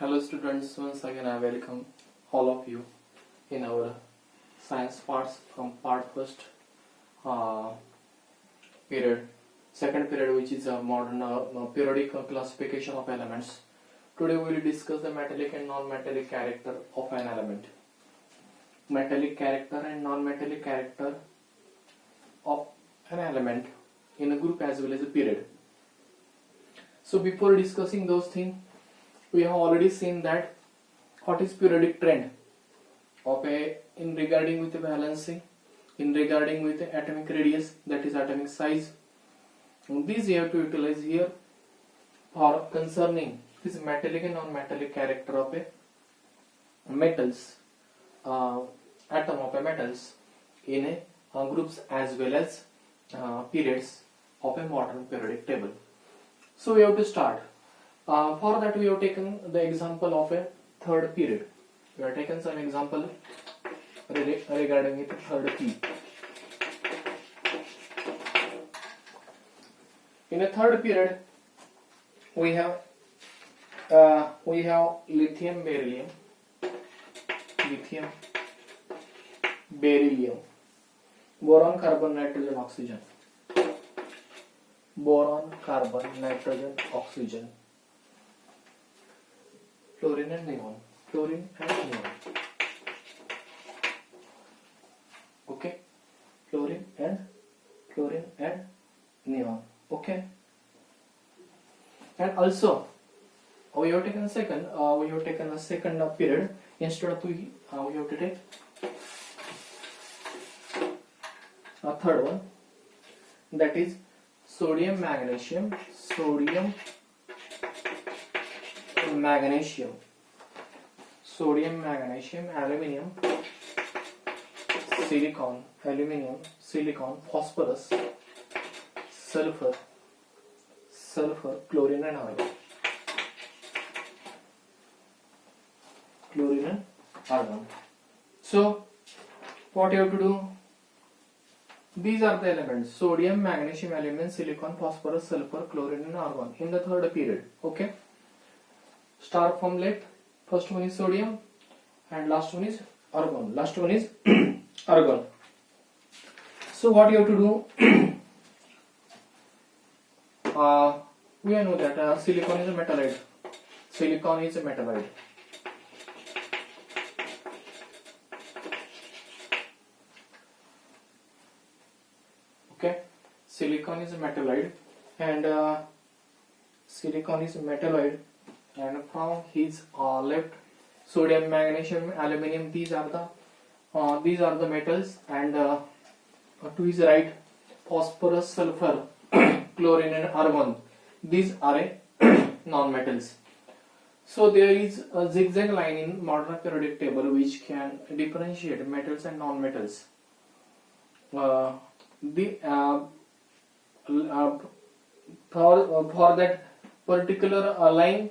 Hello students, once again I welcome all of you in our science parts from part first uh, period, second period, which is a modern periodic classification of elements. Today we will discuss the metallic and non-metallic character of an element. Metallic character and non-metallic character of an element in a group as well as a period. So before discussing those things, we have already seen that what is periodic trend of a in regarding with the valency, in regarding with the atomic radius, that is atomic size. And these you have to utilize here for concerning this metallic and non-metallic character of a metals, atom of a metals in a groups as well as periods of a modern periodic table. So we have to start. For that we have taken the example of a third period. We have taken some example regarding it third P. In a third period, we have lithium beryllium, boron carbon nitrogen oxygen, boron carbon nitrogen oxygen, fluorine and neon. Okay, fluorine and neon. Okay, and also we have taken a second period. Instead of we have to take a third one, that is sodium magnesium, aluminum, silicon, phosphorus, sulfur, chlorine and argon. So what you have to do? These are the elements: sodium, magnesium, aluminum, silicon, phosphorus, sulfur, chlorine and argon in the third period. Okay, start from left. First one is sodium and last one is argon. Argon. So what you have to do? We know that silicon is a metallide. Okay, silicon is a metallide, and from his left, sodium, magnesium, aluminum. These are the metals, and to his right, phosphorus, sulfur, chlorine and argon. These are non-metals. So there is a zigzag line in modern periodic table which can differentiate metals and non-metals. For that particular line,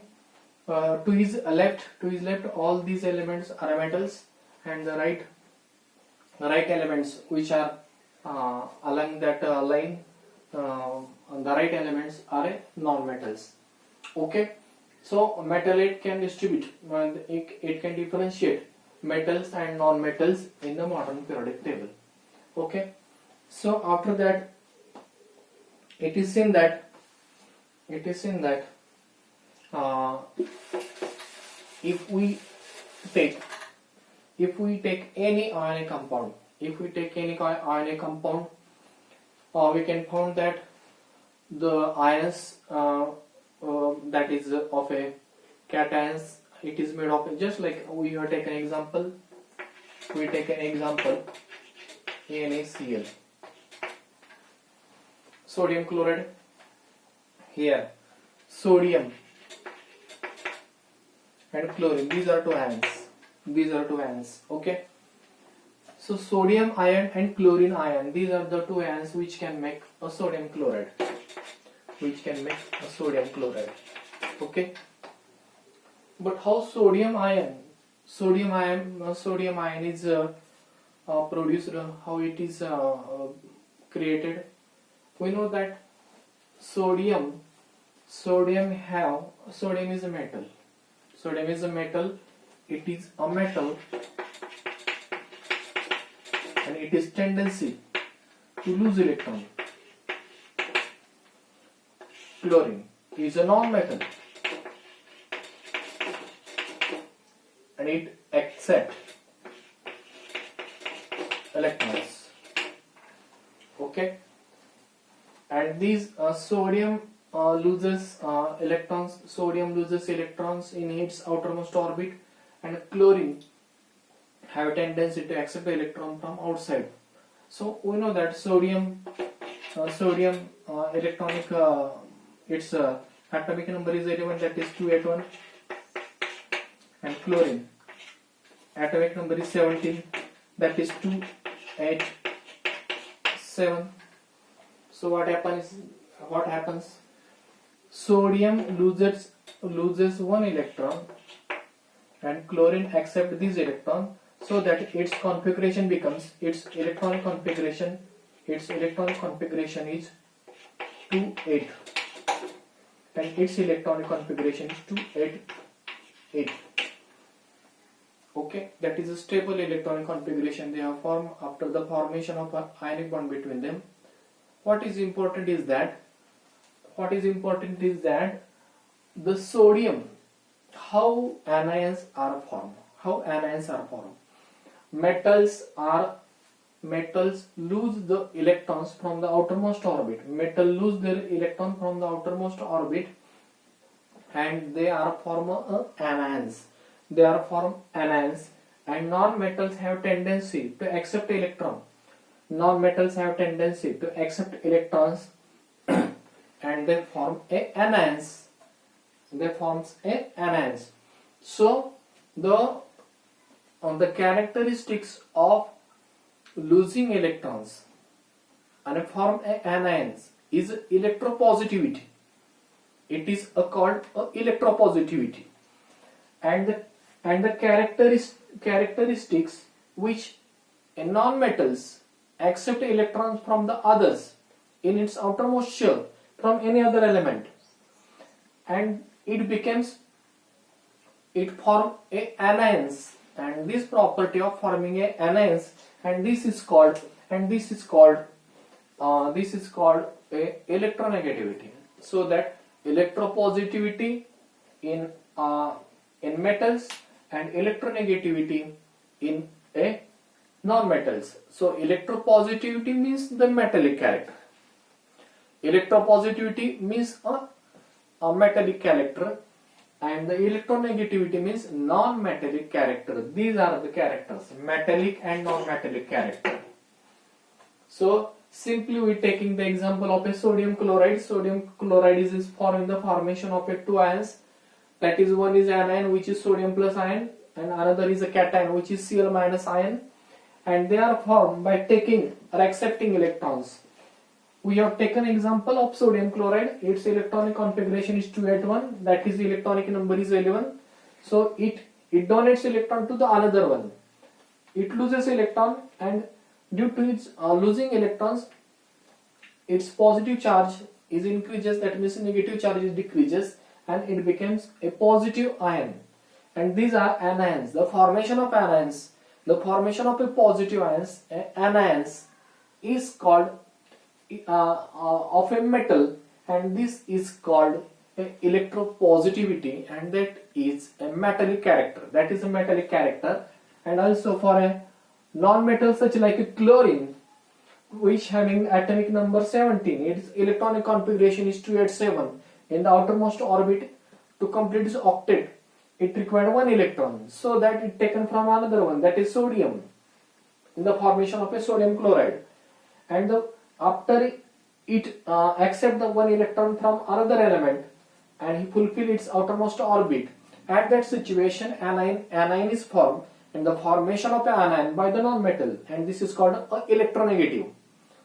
to his left, all these elements are metals, and the right elements which are along that line, the right elements are non-metals. Okay, so metallite can distribute, it can differentiate metals and non-metals in the modern periodic table. Okay, so after that, it is seen that if we take any ionic compound, we can find that the ions that is of a cations, it is made of, just like we have taken example, NaCl, sodium chloride. Here sodium and chlorine, these are two ions. Okay, so sodium ion and chlorine ion, these are the two ions which can make a sodium chloride. Okay, but how sodium ion is produced, how it is created? We know that sodium is a metal. Sodium is a metal. It is a metal, and it is tendency to lose electron. Chlorine is a non-metal, and it accepts electrons. Okay, and these sodium loses electrons. Sodium loses electrons in its outermost orbit, and chlorine have a tendency to accept the electron from outside. So we know that sodium electronic its atomic number is 11, that is 281, and chlorine atomic number is 17, that is 287. So what happens? Sodium loses one electron, and chlorine accepts this electron, so that its configuration becomes, its electronic configuration is 2-8, and its electronic configuration is 2-8-8. Okay, that is a stable electronic configuration they have formed after the formation of an ionic bond between them. What is important is that the sodium, how anions are formed. Metals lose the electrons from the outermost orbit. Metal lose their electron from the outermost orbit, and they are formed anions. And non-metals have tendency to accept electron. Non-metals have tendency to accept electrons, and they form anions. So the characteristics of losing electrons and form anions is electropositivity. It is called electropositivity, and the characteristics which non-metals accept electrons from the others in its outermost shell from any other element, and it forms anions, and this property of forming anions, and this is called electronegativity. So that electropositivity in metals and electronegativity in non-metals. So electropositivity means the metallic character. Electropositivity means a metallic character, and the electronegativity means non-metallic character. These are the characters, metallic and non-metallic character. So simply we taking the example of a sodium chloride. Sodium chloride is formed in the formation of two ions. That is, one is anion, which is sodium plus ion, and another is a cation, which is Cl minus ion, and they are formed by taking or accepting electrons. We have taken example of sodium chloride. Its electronic configuration is 281, that is, the electronic number is 11. So it donates electron to the another one. It loses electron, and due to its losing electrons, its positive charge is increases, that means negative charge is decreases, and it becomes a positive ion. And these are anions. The formation of anions, the formation of a positive ions, anions, is called of a metal, and this is called electropositivity, and that is a metallic character. And also for a non-metal such like a chlorine, which having atomic number 17, its electronic configuration is 287. In the outermost orbit, to complete its octet, it required one electron, so that it taken from another one, that is sodium, in the formation of a sodium chloride. And after it accept the one electron from another element, and he fulfill its outermost orbit, at that situation anion is formed, and the formation of an anion by the non-metal, and this is called electronegative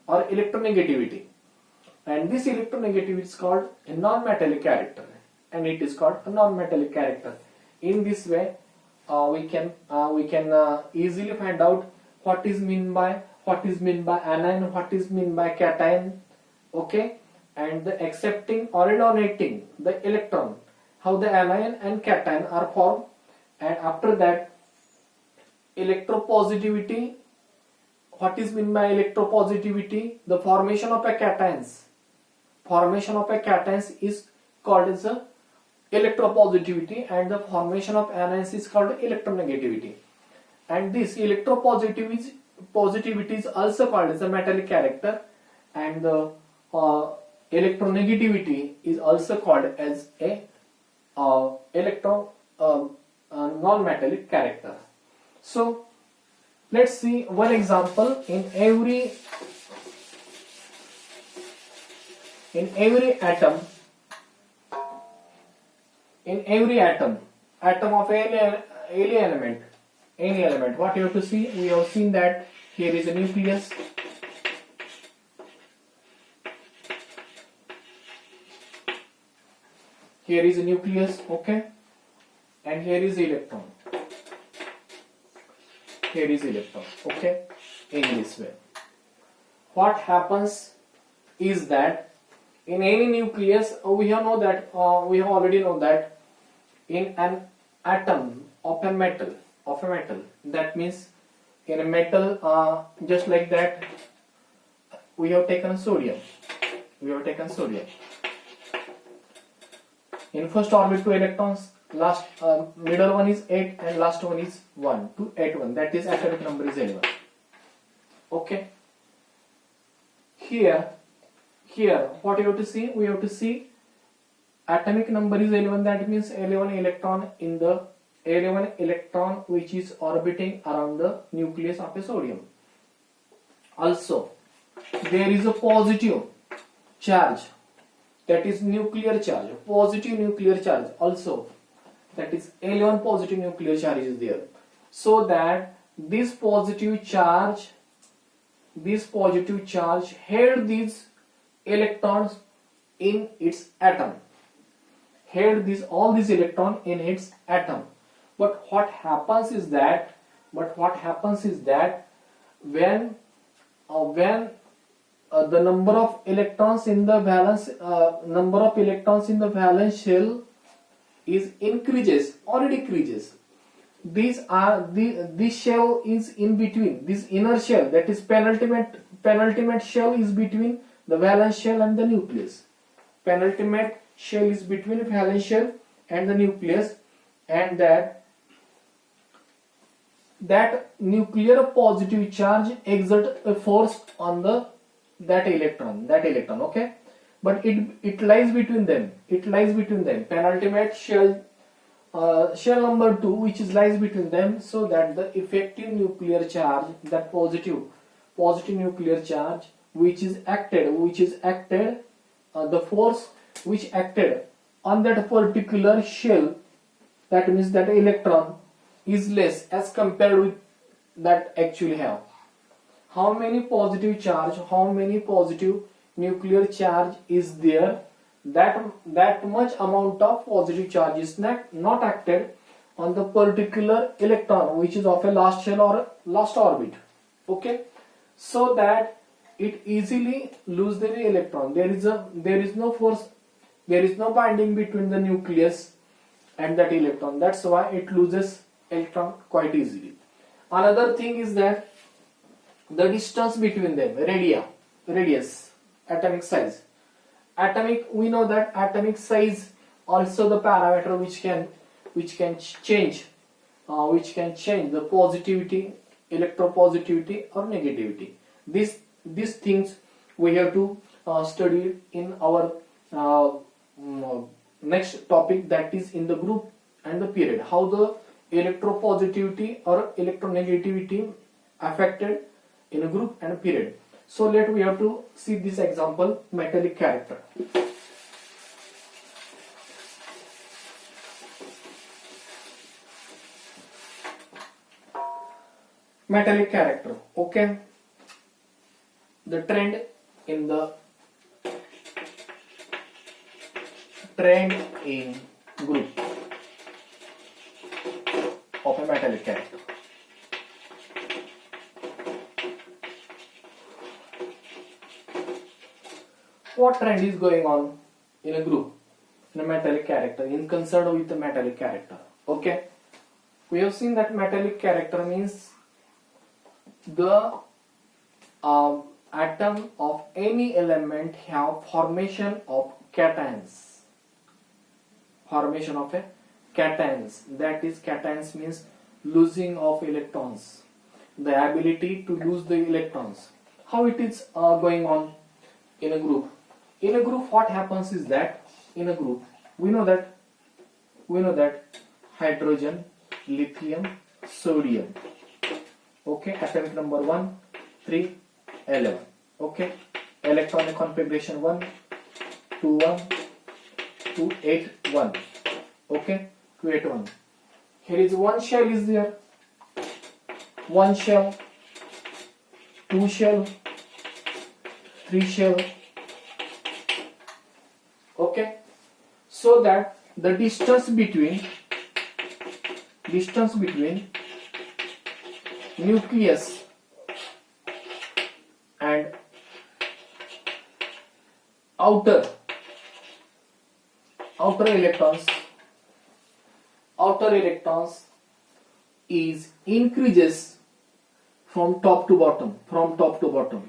or electronegativity. And this electronegativity is called a non-metallic character, and it is called a non-metallic character. In this way, we can easily find out what is mean by anion, what is mean by cation. Okay, and the accepting or donating the electron how the anion and cation are formed, and after that electropositivity. What is meant by electropositivity? The formation of a cations. Formation of a cations is called as a electropositivity, and the formation of anions is called electronegativity. And this electropositivity is also called as a metallic character, and the electronegativity is also called as a non-metallic character. So let's see one example. In every atom of any element, what you have to see, we have seen that here is a nucleus, okay, and here is electron, okay, in this way. What happens is that in any nucleus, we have already know that in an atom of a metal, that means in a metal, just like that, we have taken sodium. In first orbit 2 electrons, last middle one is 8 and last one is 1, 2, 8, 1, that is atomic number is 11. Okay, here what you have to see, we have to see atomic number is 11, that means 11 electron which is orbiting around the nucleus of a sodium. Also there is a positive charge, that is nuclear charge, positive nuclear charge also, that is 11 positive nuclear charge is there. So that this positive charge held these electrons in its atom, all these electrons in its atom. But what happens is that when the number of electrons in the valence shell is increases or decreases, this shell is in between, this inner shell, that is penultimate shell is between the valence shell and the nucleus. Penultimate shell is between valence shell and the nucleus, and that nuclear positive charge exerts a force on that electron, okay, but it lies between them. Penultimate shell number 2, which lies between them, so that the effective nuclear charge, that positive nuclear charge which is acted, the force which acted on that particular shell, that means that electron is less as compared with that actually have. How many positive nuclear charge is there, that much amount of positive charge is not acted on the particular electron which is of a last shell or last orbit, okay, so that it easily loses the electron. There is no force, there is no binding between the nucleus and that electron, that's why it loses electron quite easily. Another thing is that the distance between them, radius, atomic size. We know that atomic size also the parameter which can change the positivity, electropositivity or negativity. These things we have to study in our next topic, that is in the group and the period, how the electropositivity or electronegativity affected in a group and a period. So we have to see this example, metallic character. Metallic character, okay. The trend in group of a metallic character. What trend is going on in a group? in a metallic character, in concerned with the metallic character. Okay, we have seen that metallic character means the atom of any element have formation of cations. Formation of a cations. That is, cations means losing of electrons. The ability to lose the electrons. How it is going on in a group? In a group, what happens is that in a group we know that hydrogen, lithium, sodium. Okay, atomic number 1, 3, 11. Okay, electronic configuration 1, 2, 1, 2, 8, 1. Okay, 2, 8, 1. Here is one shell is there. One shell, 2 shell, 3 shell. Okay, so that the distance between nucleus and outer electrons is increases from top to bottom. From top to bottom.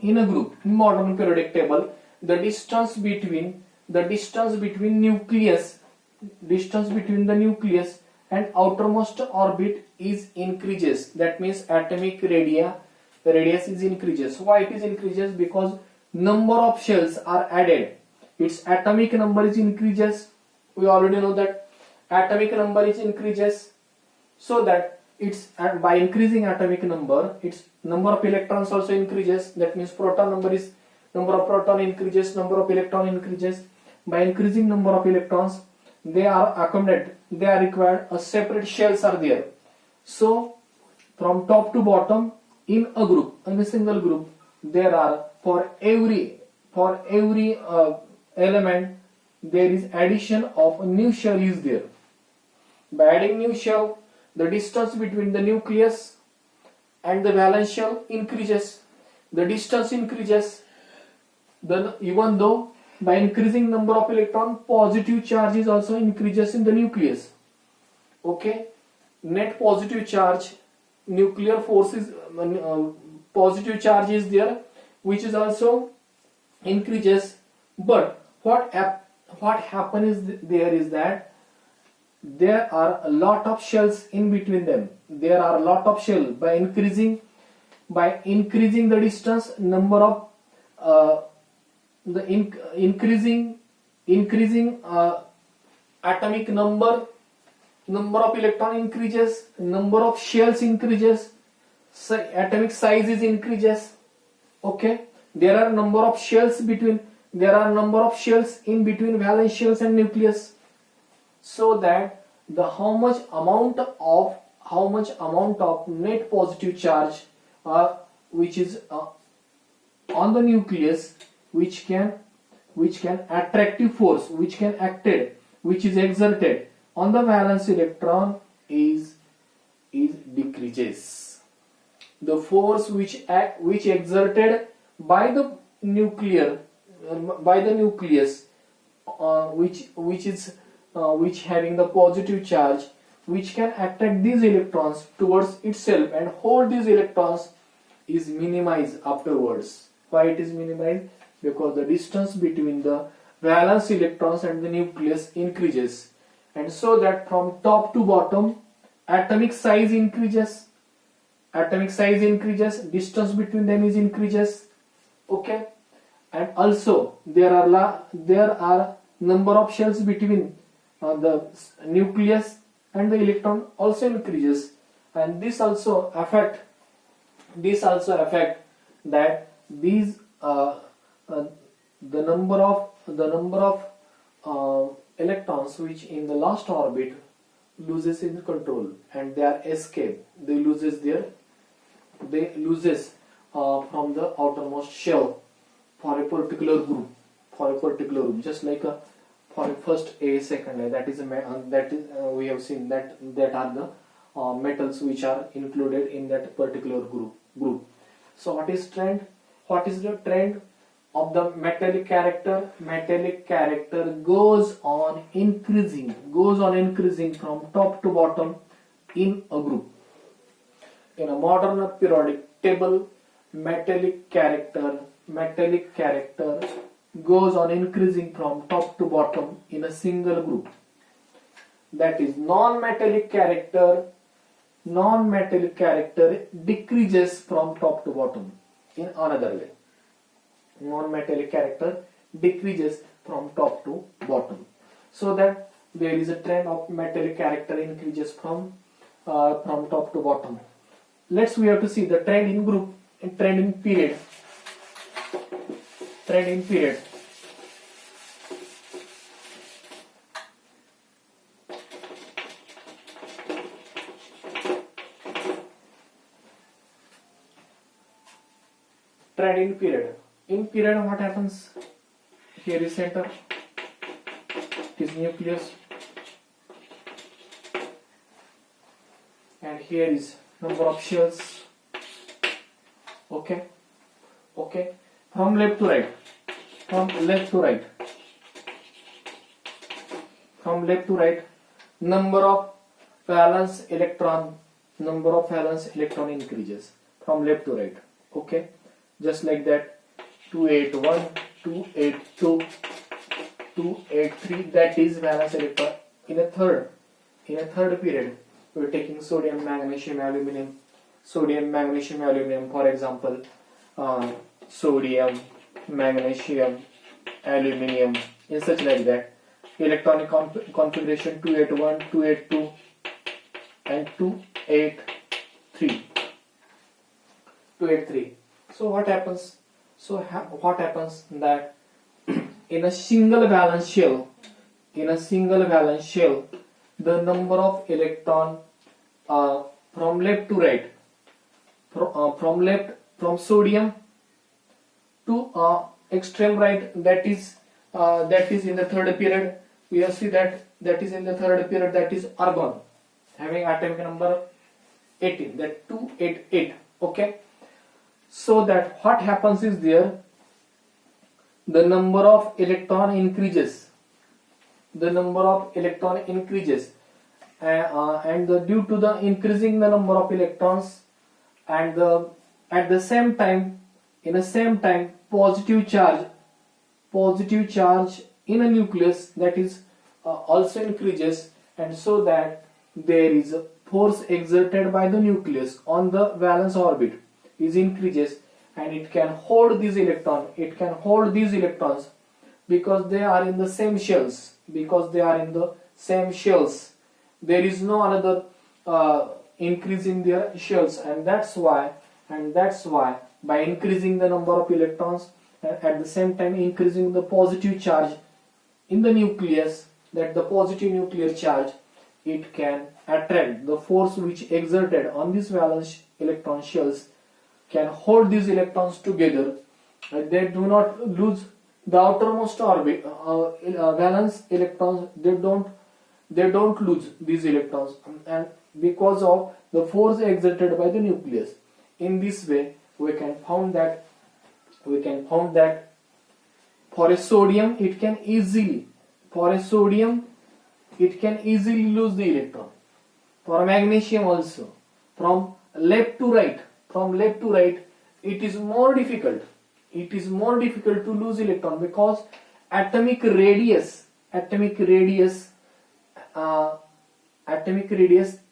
In a group, in modern periodic table, the distance between the nucleus and outermost orbit is increases. That means atomic radius is increases. Why it is increases? Because number of shells are added. Its atomic number is increases. We already know that atomic number is increases, so that it's by increasing atomic number, its number of electrons also increases. That means number of proton increases, number of electron increases. By increasing number of electrons, they are accumulated, they are required, a separate shells are there. So from top to bottom in a group, in a single group, there are for every element there is addition of a new shell is there. By adding new shell, the distance between the nucleus and the valence shell increases. The distance increases, then even though by increasing number of electron, positive charge is also increases in the nucleus. Okay, net positive charge, nuclear force is positive charge is there, which is also increases. But what happens there is that there are a lot of shells in between them. There are a lot of shells. By increasing the distance, number of increasing atomic number of electron increases, number of shells increases, atomic size is increases. Okay, there are number of shells in between valence shells and nucleus, so that the how much amount of net positive charge which is on the nucleus, which can attractive force, which can acted, which is exerted on the valence electron is decreases. The force which exerted by the nucleus, which having the positive charge, which can attract these electrons towards itself and hold these electrons, is minimized afterwards. Why it is minimized? Because the distance between the valence electrons and the nucleus increases, and so that from top to bottom atomic size increases, distance between them is increases. Okay, and also there are number of shells between the nucleus and the electron also increases, and this also affect that these the number of electrons which in the last orbit loses in control, and they are escape, they loses from the outermost shell for a particular group, just like for first A, second A, that is we have seen that are the metals which are included in that particular group. So what is trend? What is the trend of the metallic character? Metallic character goes on increasing from top to bottom in a group. In a modern periodic table, metallic character goes on increasing from top to bottom in a single group. That is, non-metallic character decreases from top to bottom in another way. Non-metallic character decreases from top to bottom. So that there is a trend of metallic character increases from top to bottom. We have to see the trend in group and trend in period. Trend in period. Trend in period. In period, what happens? Here is center. It is nucleus. And here is number of shells. Okay. From left to right. Number of valence electron increases from left to right. Okay. Just like that. 281, 282, 283. That is valence electron. In a third period, we are taking sodium, magnesium, aluminum. For example, sodium, magnesium, aluminum, in such like that. Electronic configuration 281, 282 and 283. So what happens? That in a single valence shell, the number of electron from left to right, from sodium to extreme right, that is in the third period. We have seen that is in the third period, that is argon, having atomic number 18, that 288. Okay. So that what happens is there, the number of electron increases. And due to the increasing the number of electrons, and at the same time, positive charge in a nucleus, that is also increases, and so that there is a force exerted by the nucleus on the valence orbit is increases, and it can hold these electrons. Because they are in the same shells. There is no another increase in their shells, and that's why by increasing the number of electrons and at the same time increasing the positive charge in the nucleus, that the positive nuclear charge, it can attract the force which exerted on these valence electron shells, can hold these electrons together. They do not lose the outermost orbit valence electrons. They don't lose these electrons, and because of the force exerted by the nucleus. In this way, we can found that for a sodium it can easily lose the electron. For magnesium also, from left to right, it is more difficult to lose electron, because atomic radius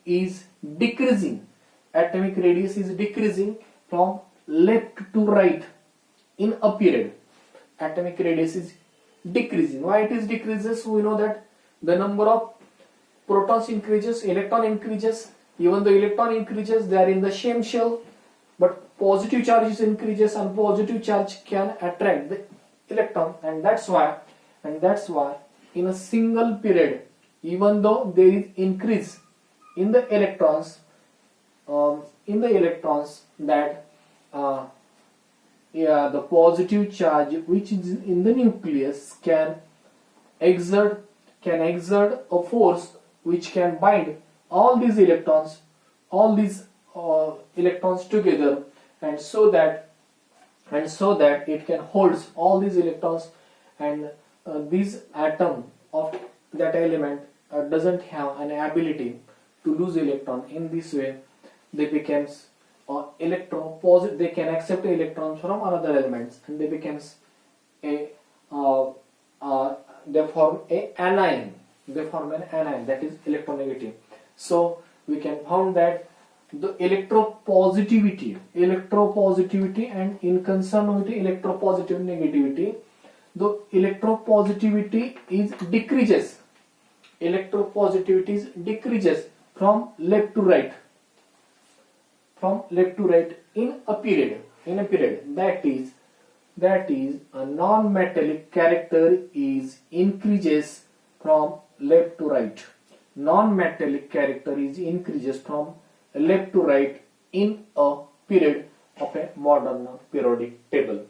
is decreasing. From left to right in a period. Atomic radius is decreasing. Why it is decreases? We know that the number of protons increases, electron increases. Even the electron increases, they are in the same shell, but positive charges increases, and positive charge can attract the electron, and that's why in a single period, even though there is increase in the electrons, that the positive charge which is in the nucleus can exert a force which can bind all these electrons all these electrons together, and so that it can holds all these electrons, and this atom of that element doesn't have an ability to lose electron. In this way they becomes electropositive, they can accept electrons from another elements, and they becomes a they form a anion, that is electronegative. So we can found that the electropositivity and in concern with electropositive negativity, the electropositivity is decreases from left to right in a period, that is a non-metallic character is increases from left to right. Non-metallic character is increases from left to right in a period of a modern periodic table.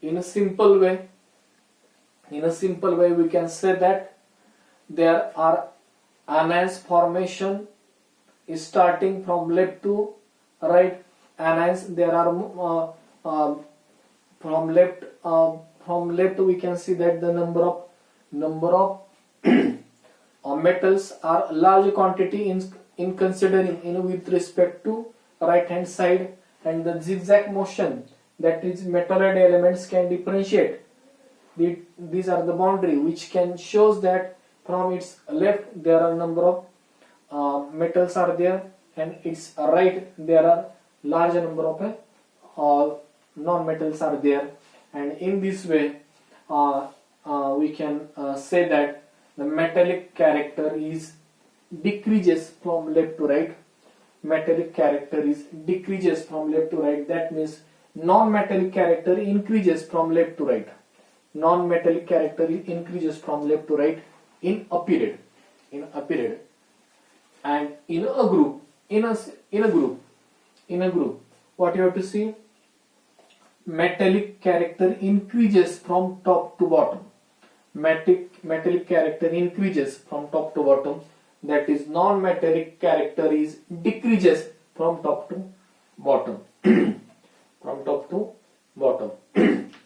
In a simple way we can say that there are anions formation is starting from left to right. Anions there are from left we can see that the number of metals are large quantity in considering with respect to right hand side, and the zigzag motion, that is metalloid elements can differentiate. These are the boundary which can shows that from its left there are number of metals are there, and its right there are large number of non-metals are there. And in this way we can say that the metallic character is decreases from left to right. That means non-metallic character increases from left to right. In a period. And in a group what you have to see, metallic character increases from top to bottom. Metallic character increases from top to bottom, that is non-metallic character is decreases from top to bottom.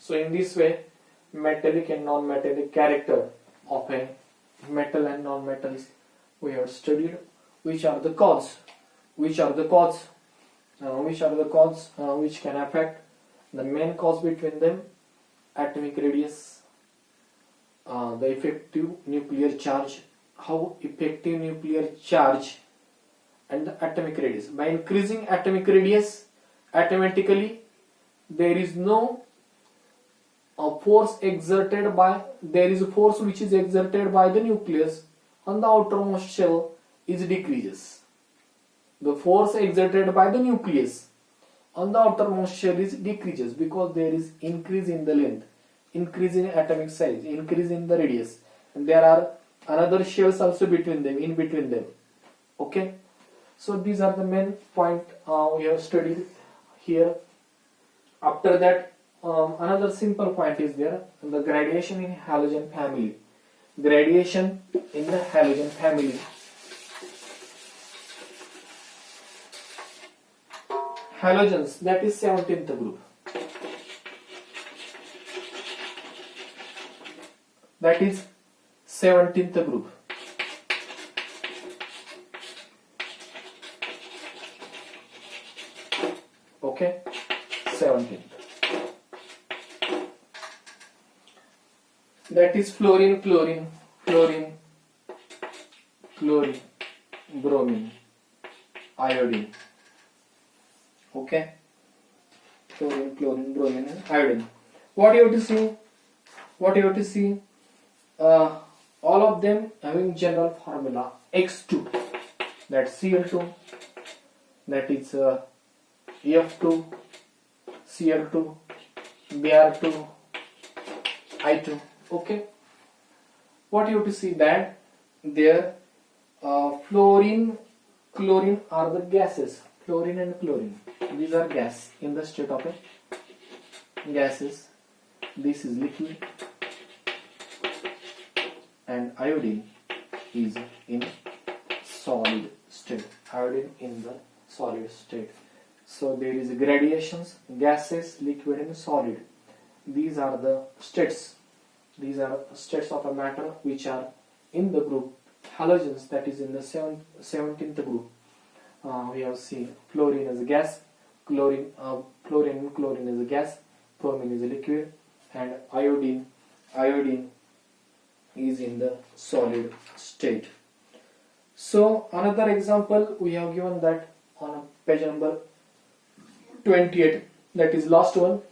So in this way metallic and non-metallic character of a metal and non-metals we have studied. Which are the causes which can affect the main cause between them: atomic radius, the effective nuclear charge, how effective nuclear charge, and the atomic radius. By increasing atomic radius, automatically there is no force exerted by, there is a force which is exerted by the nucleus on the outermost shell is decreases. The force exerted by the nucleus on the outermost shell is decreases because there is increase in the length, increase in atomic size, increase in the radius, and there are another shells also in between them. Okay, so these are the main point we have studied here. After that another simple point is there, the gradation in halogen family. Gradation in the halogen family. Halogens, that is 17th group. That is 17th group. Okay, 17th. That is fluorine, bromine, iodine. Okay, fluorine, bromine, and iodine. What you have to see? All of them having general formula X2. That's Cl2. That is F2, Cl2, Br2, I2. Okay. What you have to see that there fluorine, chlorine are the gases. Fluorine and chlorine, these are gas in the state of gases. This is liquid, and iodine is in solid state, iodine in the solid state. So there is gradations, gases, liquid and solid. These are the states. These are states of a matter which are in the group halogens, that is in the 17th group. We have seen fluorine as a gas, chlorine is a gas, bromine is a liquid, and iodine is in the solid state. So another example we have given that on page number 28, that is last one,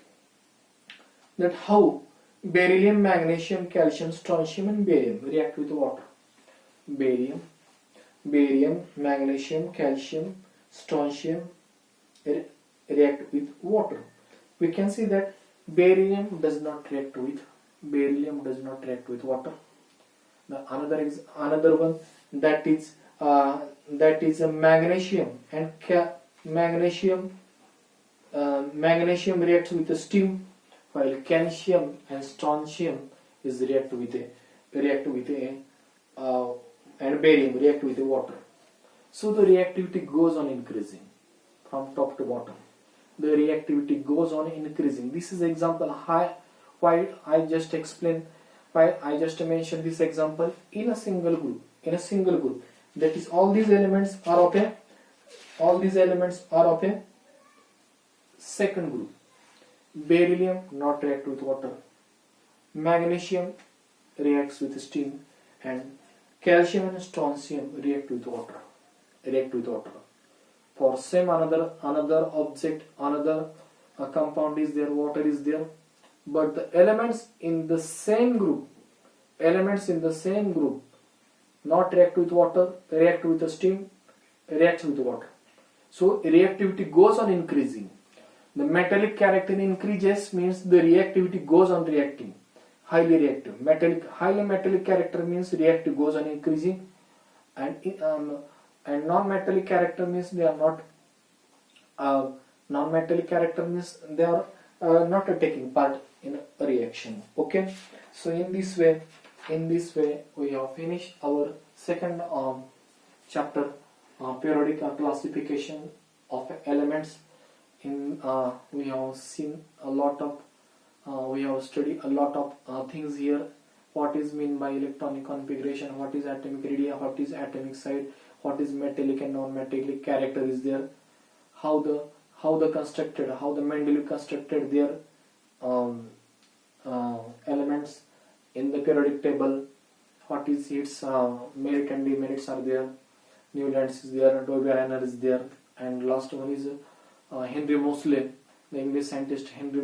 that how beryllium, magnesium, calcium, strontium and barium react with water. Barium, magnesium, calcium, strontium react with water. We can see that beryllium does not react with water. Another one, that is a magnesium, and magnesium reacts with the steam, while calcium and strontium is react with and barium react with the water. So the reactivity goes on increasing from top to bottom. The reactivity goes on increasing. This is example why I just mentioned this example in a single group. That is, all these elements are of a second group. Beryllium not react with water. Magnesium reacts with steam, and calcium and strontium react with water. For same another object, another compound is there, water is there, but the elements in the same group not react with water, react with the steam, reacts with water. So reactivity goes on increasing. The metallic character increases means the reactivity goes on reacting. Highly reactive. Highly metallic character means reactive goes on increasing, and non-metallic character means they are not. Non-metallic character means they are not taking part in a reaction. Okay. So in this way we have finished our second chapter, periodic classification of elements. We have seen a lot of we have studied a lot of things here. What is mean by electronic configuration, what is atomic radii, what is atomic site, what is metallic and non-metallic character is there, how the Mendeleev constructed their elements in the periodic table, what is its merit and demerits are there, Newlands is there, Dovere is there, and last one is Henry Moseley, the English scientist Henry